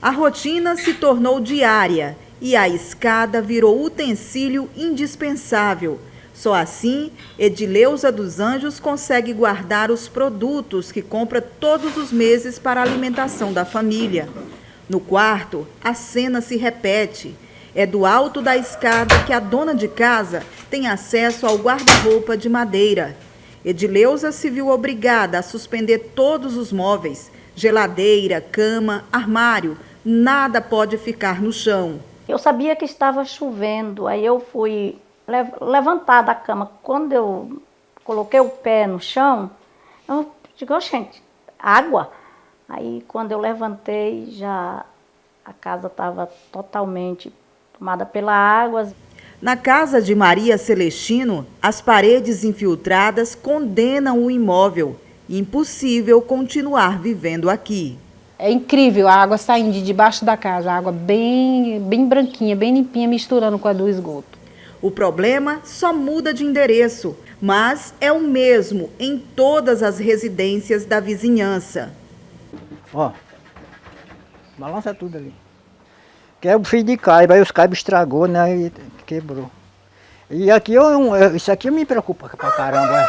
A rotina se tornou diária e a escada virou utensílio indispensável. Só assim, Edileuza dos Anjos consegue guardar os produtos que compra todos os meses para a alimentação da família. No quarto, a cena se repete. É do alto da escada que a dona de casa tem acesso ao guarda-roupa de madeira. Edileuza se viu obrigada a suspender todos os móveis, geladeira, cama, armário, nada pode ficar no chão. Eu sabia que estava chovendo, aí eu fui levantar da cama. Quando eu coloquei o pé no chão, eu digo, gente, água? Aí quando eu levantei, já a casa estava totalmente tomada pela água. Na casa de Maria Celestino, as paredes infiltradas condenam o imóvel. Impossível continuar vivendo aqui. É incrível a água saindo de debaixo da casa, a água bem branquinha, bem limpinha, misturando com a do esgoto. O problema só muda de endereço, mas é o mesmo em todas as residências da vizinhança. Ó, balança tudo ali. Que é o fio de caiba, aí os caibos estragou, né, e quebrou. E aqui, isso aqui me preocupa pra caramba,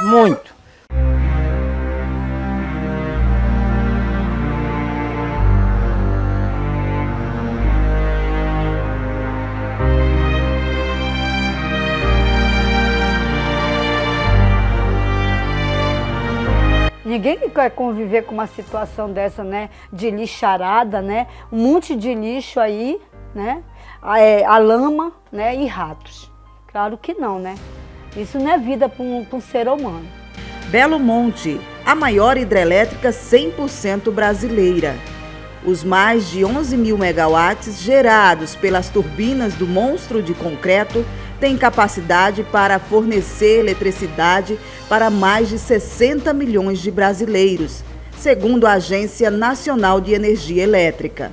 muito. Ninguém quer conviver com uma situação dessa, né, de lixarada, né, um monte de lixo aí, né, a lama, né, e ratos. Claro que não, né? Isso não é vida para um ser humano. Belo Monte, a maior hidrelétrica 100% brasileira. Os mais de 11 mil megawatts gerados pelas turbinas do monstro de concreto têm capacidade para fornecer eletricidade para mais de 60 milhões de brasileiros, segundo a Agência Nacional de Energia Elétrica.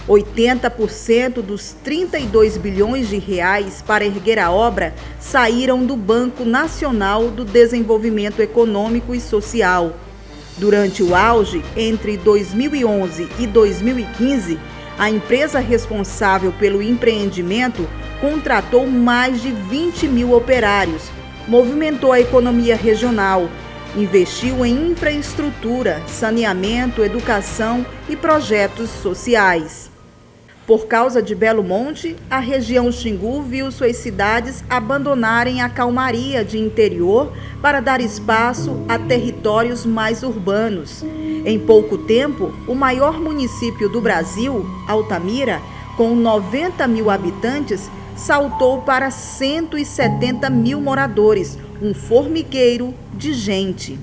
80% dos 32 bilhões de reais para erguer a obra saíram do Banco Nacional do Desenvolvimento Econômico e Social. Durante o auge, entre 2011 e 2015, a empresa responsável pelo empreendimento contratou mais de 20 mil operários, movimentou a economia regional, investiu em infraestrutura, saneamento, educação e projetos sociais. Por causa de Belo Monte, a região Xingu viu suas cidades abandonarem a calmaria de interior para dar espaço a territórios mais urbanos. Em pouco tempo, o maior município do Brasil, Altamira, com 90 mil habitantes, saltou para 170 mil moradores, um formigueiro de gente.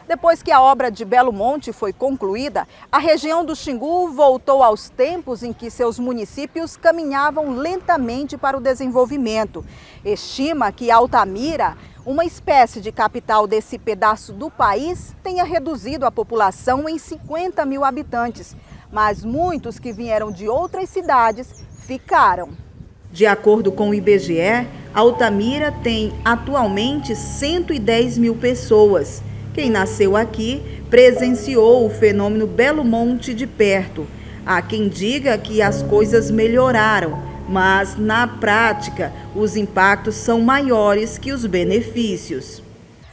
Depois que a obra de Belo Monte foi concluída, a região do Xingu voltou aos tempos em que seus municípios caminhavam lentamente para o desenvolvimento. Estima que Altamira, uma espécie de capital desse pedaço do país, tenha reduzido a população em 50 mil habitantes, mas muitos que vieram de outras cidades ficaram. De acordo com o IBGE, Altamira tem atualmente 110 mil pessoas. Quem nasceu aqui presenciou o fenômeno Belo Monte de perto. Há quem diga que as coisas melhoraram, mas na prática os impactos são maiores que os benefícios.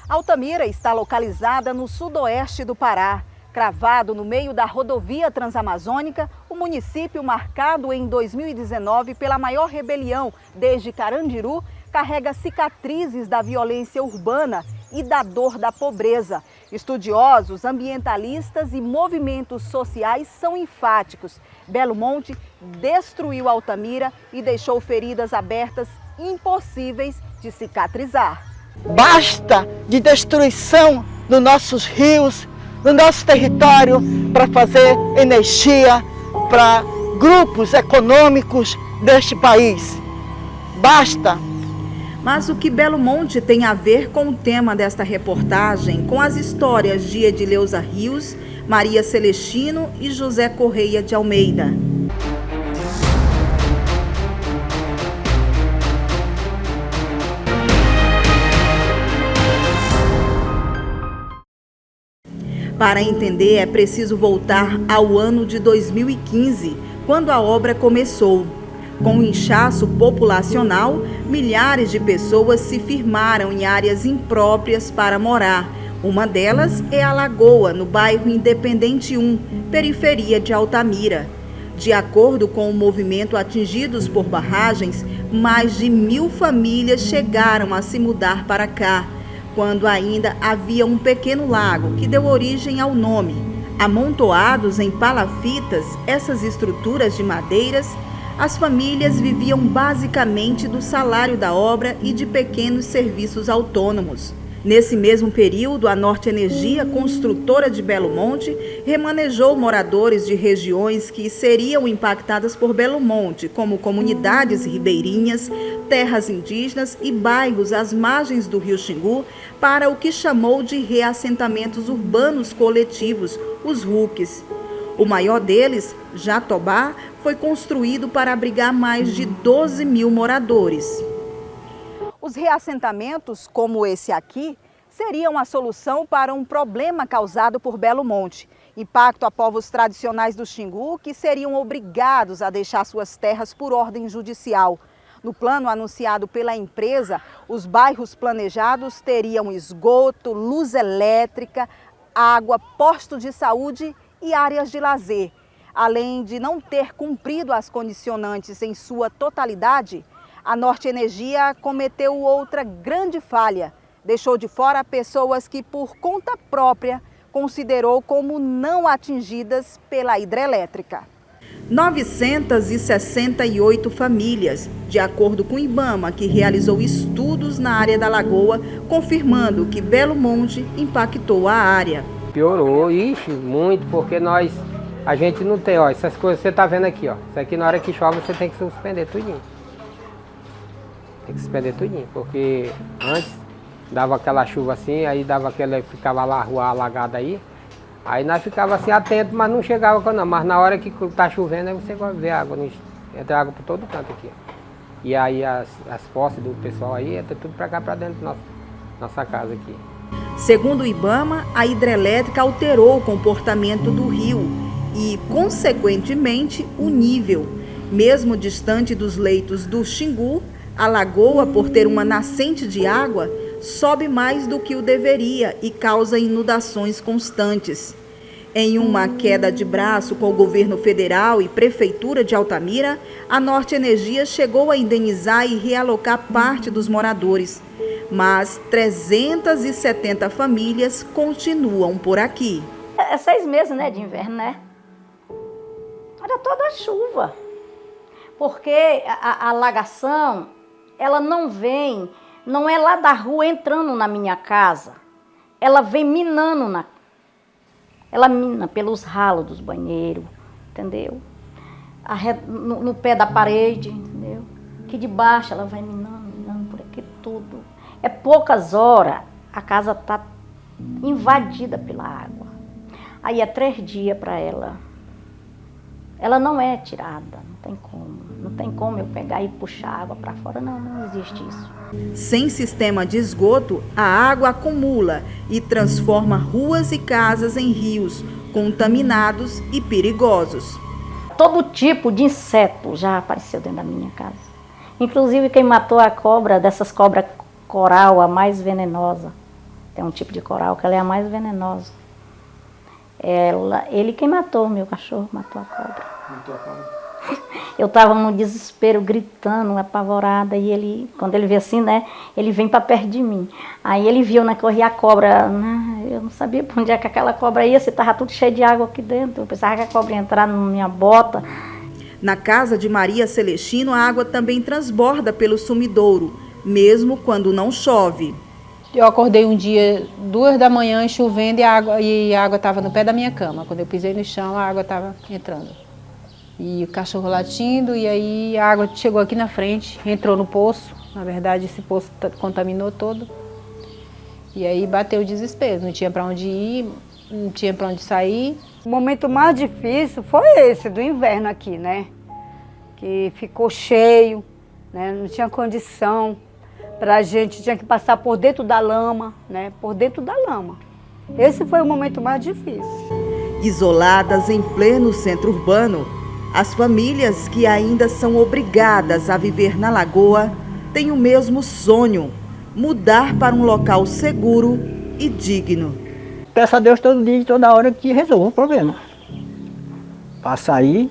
Altamira está localizada no sudoeste do Pará. Cravado no meio da rodovia transamazônica, o município, marcado em 2019 pela maior rebelião desde Carandiru, carrega cicatrizes da violência urbana e da dor da pobreza. Estudiosos, ambientalistas e movimentos sociais são enfáticos. Belo Monte destruiu Altamira e deixou feridas abertas impossíveis de cicatrizar. Basta de destruição dos nossos rios, no nosso território, para fazer energia para grupos econômicos deste país. Basta! Mas o que Belo Monte tem a ver com o tema desta reportagem, com as histórias de Edileuza Rios, Maria Celestino e José Correia de Almeida? Para entender, é preciso voltar ao ano de 2015, quando a obra começou. Com o inchaço populacional, milhares de pessoas se firmaram em áreas impróprias para morar. Uma delas é a Lagoa, no bairro Independente 1, periferia de Altamira. De acordo com o movimento Atingidos por Barragens, mais de 1.000 famílias chegaram a se mudar para cá, quando ainda havia um pequeno lago que deu origem ao nome. Amontoados em palafitas, essas estruturas de madeiras, as famílias viviam basicamente do salário da obra e de pequenos serviços autônomos. Nesse mesmo período, a Norte Energia, construtora de Belo Monte, remanejou moradores de regiões que seriam impactadas por Belo Monte, como comunidades ribeirinhas, terras indígenas e bairros às margens do Rio Xingu, para o que chamou de reassentamentos urbanos coletivos, os RUCs. O maior deles, Jatobá, foi construído para abrigar mais de 12.000 moradores. Os reassentamentos, como esse aqui, seriam a solução para um problema causado por Belo Monte. Impacto a povos tradicionais do Xingu, que seriam obrigados a deixar suas terras por ordem judicial. No plano anunciado pela empresa, os bairros planejados teriam esgoto, luz elétrica, água, posto de saúde e áreas de lazer. Além de não ter cumprido as condicionantes em sua totalidade, a Norte Energia cometeu outra grande falha. Deixou de fora pessoas que, por conta própria, considerou como não atingidas pela hidrelétrica. 968 famílias, de acordo com o IBAMA, que realizou estudos na área da Lagoa, confirmando que Belo Monte impactou a área. Piorou, muito, porque a gente não tem, ó, essas coisas que você está vendo aqui, ó. Isso aqui na hora que chove você tem que suspender tudinho. Tem que suspender tudinho, porque antes dava aquela chuva assim, aí ficava lá a rua alagada aí nós ficava assim atento, mas não chegava não. Mas na hora que tá chovendo, aí você vai ver água, entra água por todo canto aqui. E aí as postes do pessoal aí, entra tudo para cá, para dentro da nossa casa aqui. Segundo o IBAMA, a hidrelétrica alterou o comportamento do rio e, consequentemente, o nível. Mesmo distante dos leitos do Xingu, a lagoa, por ter uma nascente de água, sobe mais do que o deveria e causa inundações constantes. Em uma queda de braço com o governo federal e prefeitura de Altamira, a Norte Energia chegou a indenizar e realocar parte dos moradores. Mas 370 famílias continuam por aqui. É 6 meses, né, de inverno, né? Olha toda a chuva. Porque a alagação, ela não vem, não é lá da rua entrando na minha casa. Ela vem minando ela mina pelos ralos dos banheiros, entendeu? No pé da parede, entendeu? Aqui de baixo ela vai minando por aqui tudo. É poucas horas, a casa está invadida pela água. Aí é 3 dias para ela. Ela não é tirada, não tem como. Não tem como eu pegar e puxar água para fora, não existe isso. Sem sistema de esgoto, a água acumula e transforma ruas e casas em rios, contaminados e perigosos. Todo tipo de inseto já apareceu dentro da minha casa. Inclusive quem matou a cobra, dessas cobras coral, a mais venenosa. Tem um tipo de coral que ela é a mais venenosa. Ele quem matou, meu cachorro matou a cobra. Matou a cobra? Eu estava no desespero, gritando, apavorada, e ele, quando ele vê assim, né, ele vem para perto de mim. Aí ele viu, né, correr a cobra, né, eu não sabia para onde é que aquela cobra ia, se estava tudo cheio de água aqui dentro, eu pensava que a cobra ia entrar na minha bota. Na casa de Maria Celestino, a água também transborda pelo sumidouro, mesmo quando não chove. Eu acordei um dia, 2 da manhã, chovendo, e a água estava no pé da minha cama. Quando eu pisei no chão, a água estava entrando. E o cachorro latindo, e aí a água chegou aqui na frente, entrou no poço. Na verdade, esse poço contaminou todo. E aí bateu o desespero, não tinha para onde ir, não tinha para onde sair. O momento mais difícil foi esse, do inverno aqui, né? Que ficou cheio, né? Não tinha condição. Pra gente, tinha que passar por dentro da lama, né? Por dentro da lama. Esse foi o momento mais difícil. Isoladas em pleno centro urbano, as famílias que ainda são obrigadas a viver na lagoa têm o mesmo sonho: mudar para um local seguro e digno. Peço a Deus todo dia e toda hora que resolva o problema. Para sair,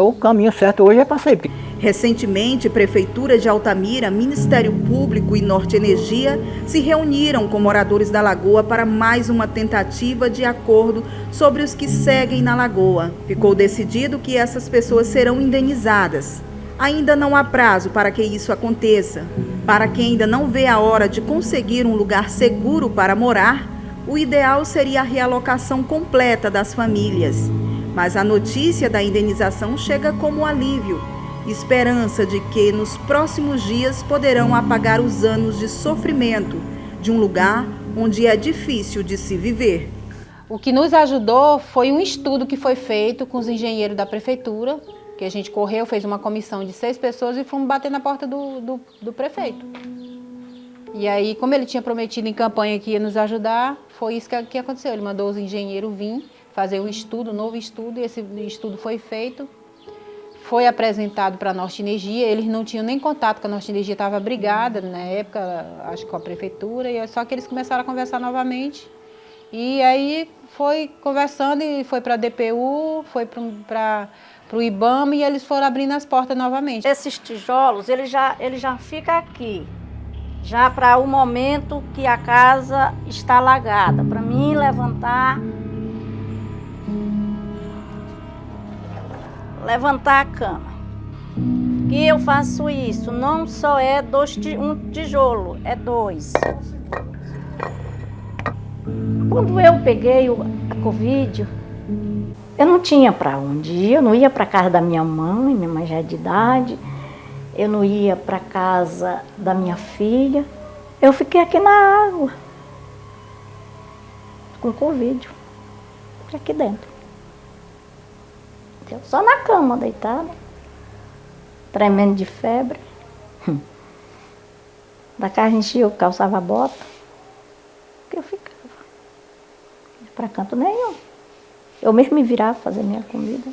o caminho certo hoje é para sair. Recentemente, Prefeitura de Altamira, Ministério Público e Norte Energia se reuniram com moradores da Lagoa para mais uma tentativa de acordo sobre os que seguem na Lagoa. Ficou decidido que essas pessoas serão indenizadas. Ainda não há prazo para que isso aconteça. Para quem ainda não vê a hora de conseguir um lugar seguro para morar, o ideal seria a realocação completa das famílias. Mas a notícia da indenização chega como alívio. Esperança de que nos próximos dias poderão apagar os anos de sofrimento de um lugar onde é difícil de se viver. O que nos ajudou foi um estudo que foi feito com os engenheiros da prefeitura, que a gente correu, fez uma comissão de 6 pessoas e fomos bater na porta do prefeito. E aí, como ele tinha prometido em campanha que ia nos ajudar, foi isso que aconteceu. Ele mandou os engenheiros vir fazer um estudo, um novo estudo, e esse estudo foi feito. Foi apresentado para a Norte Energia, eles não tinham nem contato, que a Norte Energia estava brigada na época, acho que com a prefeitura, só que eles começaram a conversar novamente. E aí foi conversando e foi para a DPU, foi para o IBAMA e eles foram abrindo as portas novamente. Esses tijolos, ele já fica aqui, já para o momento que a casa está alagada, para mim levantar a cama. E eu faço isso, não só é um tijolo, é 2. Quando eu peguei a Covid, eu não tinha para onde ir, eu não ia para casa da minha mãe já é de idade, eu não ia para casa da minha filha, eu fiquei aqui na água, com Covid, aqui dentro. Só na cama, deitada, tremendo de febre. Da casa enchia, eu calçava a bota, que eu ficava. Para canto nenhum. Eu mesmo me virava fazer minha comida.